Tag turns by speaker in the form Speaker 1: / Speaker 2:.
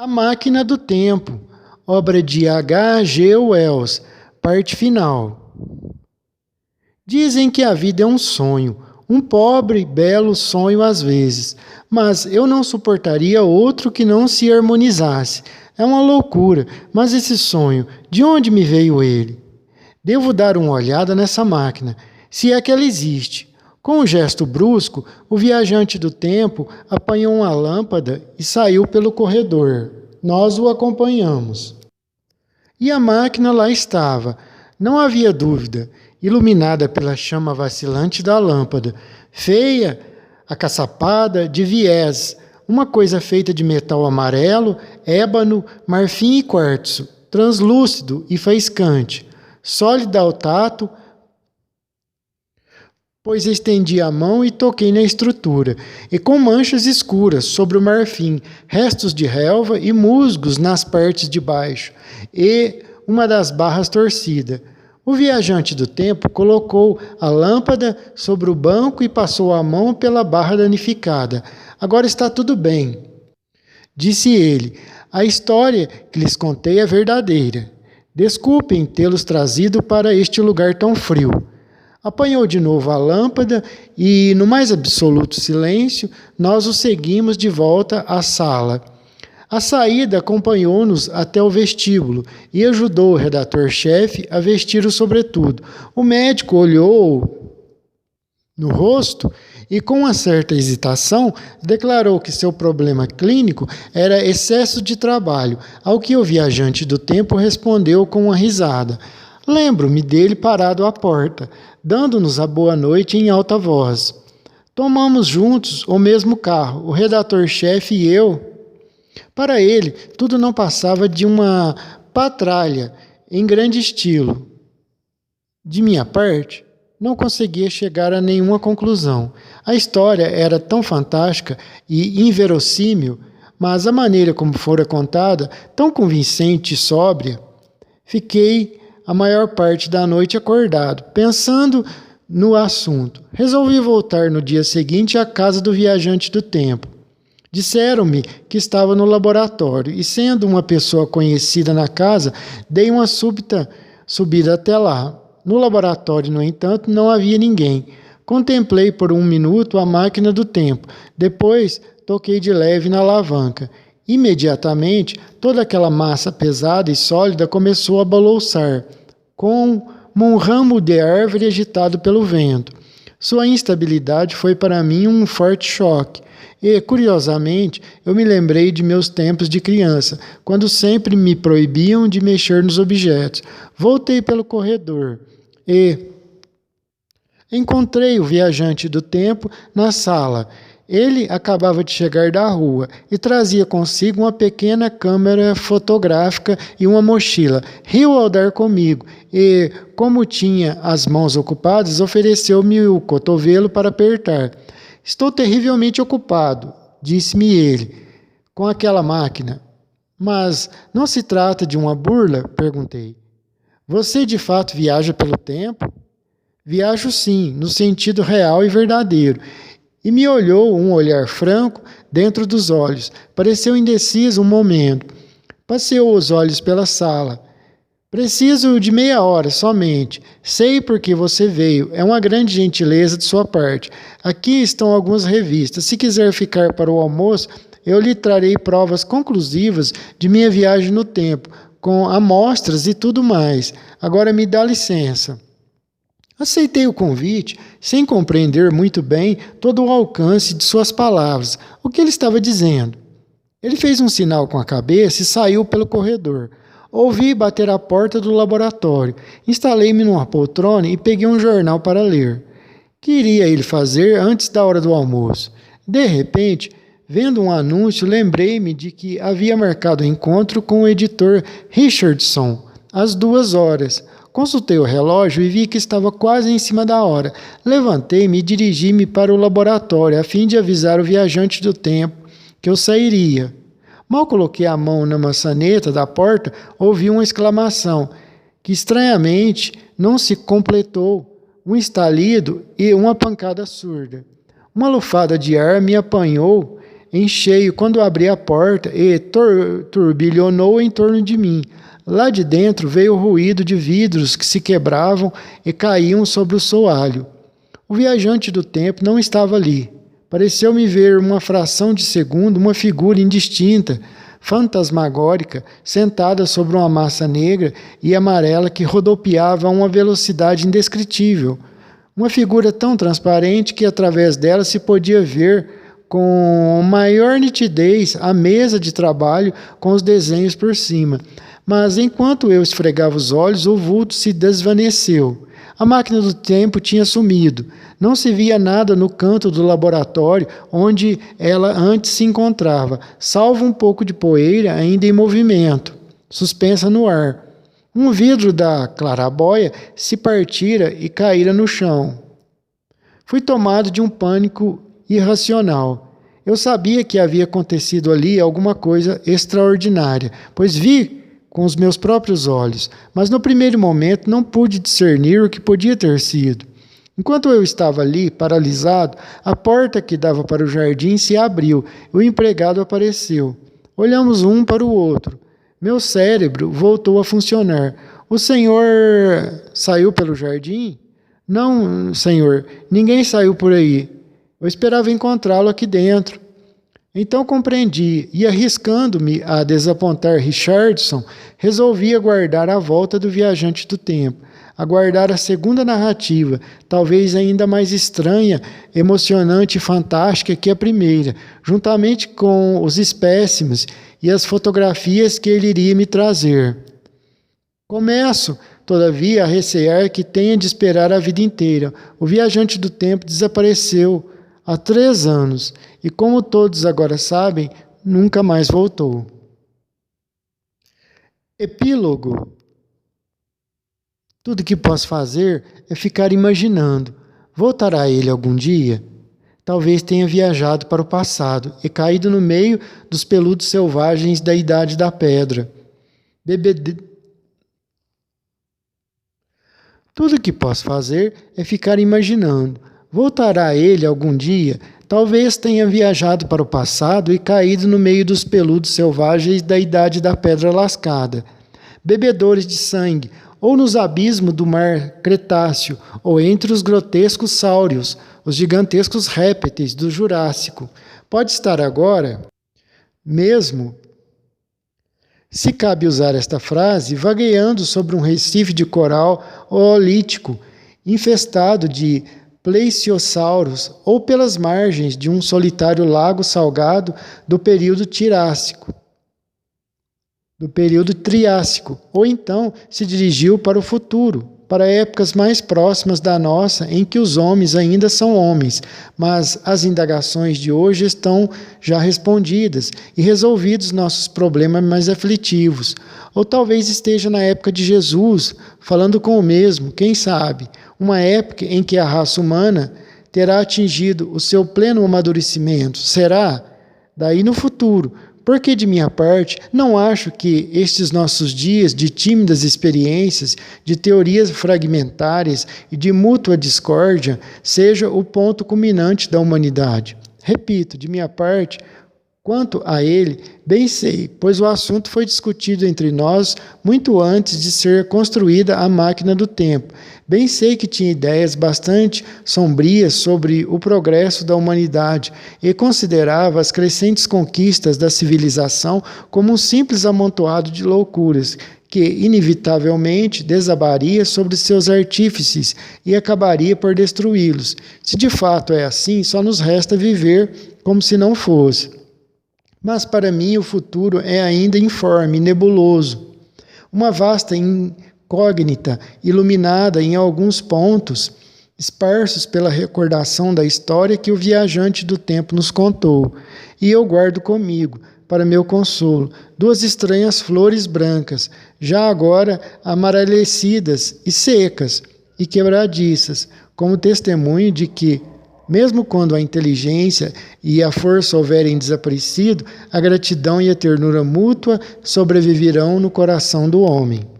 Speaker 1: A Máquina do Tempo, obra de H. G. Wells, parte final. Dizem que a vida é um sonho, um pobre, belo sonho às vezes, mas eu não suportaria outro que não se harmonizasse. É uma loucura, mas esse sonho, de onde me veio ele? Devo dar uma olhada nessa máquina, se é que ela existe. Com um gesto brusco, o viajante do tempo apanhou uma lâmpada e saiu pelo corredor. Nós o acompanhamos. E a máquina lá estava, não havia dúvida, iluminada pela chama vacilante da lâmpada, feia, acaçapada, de viés, uma coisa feita de metal amarelo, ébano, marfim e quartzo, translúcido e faiscante, sólida ao tato, pois estendi a mão e toquei na estrutura, e com manchas escuras sobre o marfim, restos de relva e musgos nas partes de baixo, e uma das barras torcida. O viajante do tempo colocou a lâmpada sobre o banco e passou a mão pela barra danificada. Agora está tudo bem, disse ele. A história que lhes contei é verdadeira. Desculpem tê-los trazido para este lugar tão frio. Apanhou de novo a lâmpada e, no mais absoluto silêncio, nós o seguimos de volta à sala. A saída acompanhou-nos até o vestíbulo e ajudou o redator-chefe a vestir o sobretudo. O médico olhou no rosto e, com uma certa hesitação, declarou que seu problema clínico era excesso de trabalho, ao que o viajante do tempo respondeu com uma risada. Lembro-me dele parado à porta, dando-nos a boa noite em alta voz. Tomamos juntos o mesmo carro, o redator-chefe e eu. Para ele, tudo não passava de uma patralha em grande estilo. De minha parte, não conseguia chegar a nenhuma conclusão. A história era tão fantástica e inverossímil, mas a maneira como fora contada, tão convincente e sóbria, fiquei a maior parte da noite acordado, pensando no assunto. Resolvi voltar no dia seguinte à casa do viajante do tempo. Disseram-me que estava no laboratório e, sendo uma pessoa conhecida na casa, dei uma súbita subida até lá. No laboratório, no entanto, não havia ninguém. Contemplei por um minuto a máquina do tempo. Depois, toquei de leve na alavanca. Imediatamente, toda aquela massa pesada e sólida começou a balouçar, como um ramo de árvore agitado pelo vento. Sua instabilidade foi para mim um forte choque. E, curiosamente, eu me lembrei de meus tempos de criança, quando sempre me proibiam de mexer nos objetos. Voltei pelo corredor e encontrei o viajante do tempo na sala. Ele acabava de chegar da rua e trazia consigo uma pequena câmera fotográfica e uma mochila. Riu ao dar comigo e, como tinha as mãos ocupadas, ofereceu-me o cotovelo para apertar. Estou terrivelmente ocupado, disse-me ele, com aquela máquina. Mas não se trata de uma burla? Perguntei. Você de fato viaja pelo tempo? Viajo sim, no sentido real e verdadeiro. E me olhou um olhar franco dentro dos olhos. Pareceu indeciso um momento. Passeou os olhos pela sala. Preciso de meia hora somente. Sei por que você veio. É uma grande gentileza de sua parte. Aqui estão algumas revistas. Se quiser ficar para o almoço, eu lhe trarei provas conclusivas de minha viagem no tempo, com amostras e tudo mais. Agora me dá licença. Aceitei o convite, sem compreender muito bem todo o alcance de suas palavras, o que ele estava dizendo. Ele fez um sinal com a cabeça e saiu pelo corredor. Ouvi bater à porta do laboratório. Instalei-me numa poltrona e peguei um jornal para ler. Que iria ele fazer antes da hora do almoço? De repente, vendo um anúncio, lembrei-me de que havia marcado o encontro com o editor Richardson às 2 horas. Consultei o relógio e vi que estava quase em cima da hora. Levantei-me e dirigi-me para o laboratório, a fim de avisar o viajante do tempo que eu sairia. Mal coloquei a mão na maçaneta da porta, ouvi uma exclamação, que estranhamente não se completou, um estalido e uma pancada surda. Uma lufada de ar me apanhou em cheio quando abri a porta e turbilhonou em torno de mim. Lá de dentro veio o ruído de vidros que se quebravam e caíam sobre o soalho. O viajante do tempo não estava ali. Pareceu-me ver uma fração de segundo uma figura indistinta, fantasmagórica, sentada sobre uma massa negra e amarela que rodopiava a uma velocidade indescritível. Uma figura tão transparente que através dela se podia ver com maior nitidez a mesa de trabalho com os desenhos por cima. Mas enquanto eu esfregava os olhos, o vulto se desvaneceu. A máquina do tempo tinha sumido. Não se via nada no canto do laboratório onde ela antes se encontrava, salvo um pouco de poeira ainda em movimento, suspensa no ar. Um vidro da clarabóia se partira e caíra no chão. Fui tomado de um pânico irracional. Eu sabia que havia acontecido ali alguma coisa extraordinária, pois vi com os meus próprios olhos, mas no primeiro momento não pude discernir o que podia ter sido. Enquanto eu estava ali, paralisado, a porta que dava para o jardim se abriu e o empregado apareceu. Olhamos um para o outro. Meu cérebro voltou a funcionar. O senhor saiu pelo jardim? Não, senhor, ninguém saiu por aí. Eu esperava encontrá-lo aqui dentro. Então compreendi e, arriscando-me a desapontar Richardson, resolvi aguardar a volta do viajante do tempo, aguardar a segunda narrativa, talvez ainda mais estranha, emocionante e fantástica que a primeira, juntamente com os espécimes e as fotografias que ele iria me trazer. Começo, todavia, a recear que tenha de esperar a vida inteira. O viajante do tempo desapareceu há 3 anos e, como todos agora sabem, nunca mais voltou. Epílogo. Tudo que posso fazer é ficar imaginando. Voltará ele algum dia? Talvez tenha viajado para o passado e caído no meio dos peludos selvagens da Idade da Pedra. Tudo que posso fazer é ficar imaginando. Voltará ele algum dia? Talvez tenha viajado para o passado e caído no meio dos peludos selvagens da Idade da Pedra Lascada. Bebedores de sangue, ou nos abismos do mar Cretáceo, ou entre os grotescos sáurios, os gigantescos répteis do Jurássico. Pode estar agora, mesmo, se cabe usar esta frase, vagueando sobre um recife de coral oolítico, infestado de pleisiossauros, ou pelas margens de um solitário lago salgado do período Triássico, ou então se dirigiu para o futuro, para épocas mais próximas da nossa, em que os homens ainda são homens, mas as indagações de hoje estão já respondidas e resolvidos nossos problemas mais aflitivos. Ou talvez esteja na época de Jesus, falando com o mesmo, quem sabe, uma época em que a raça humana terá atingido o seu pleno amadurecimento. Será? Daí no futuro, porque de minha parte, não acho que estes nossos dias de tímidas experiências, de teorias fragmentárias e de mútua discórdia seja o ponto culminante da humanidade. Repito, de minha parte, quanto a ele, bem sei, pois o assunto foi discutido entre nós muito antes de ser construída a máquina do tempo. Bem sei que tinha ideias bastante sombrias sobre o progresso da humanidade e considerava as crescentes conquistas da civilização como um simples amontoado de loucuras que, inevitavelmente, desabaria sobre seus artífices e acabaria por destruí-los. Se de fato é assim, só nos resta viver como se não fosse. Mas para mim o futuro é ainda informe, nebuloso. Uma vasta incógnita, iluminada em alguns pontos, esparsos pela recordação da história que o viajante do tempo nos contou. E eu guardo comigo, para meu consolo, 2 estranhas flores brancas, já agora amarelecidas e secas e quebradiças, como testemunho de que, mesmo quando a inteligência e a força houverem desaparecido, a gratidão e a ternura mútua sobreviverão no coração do homem.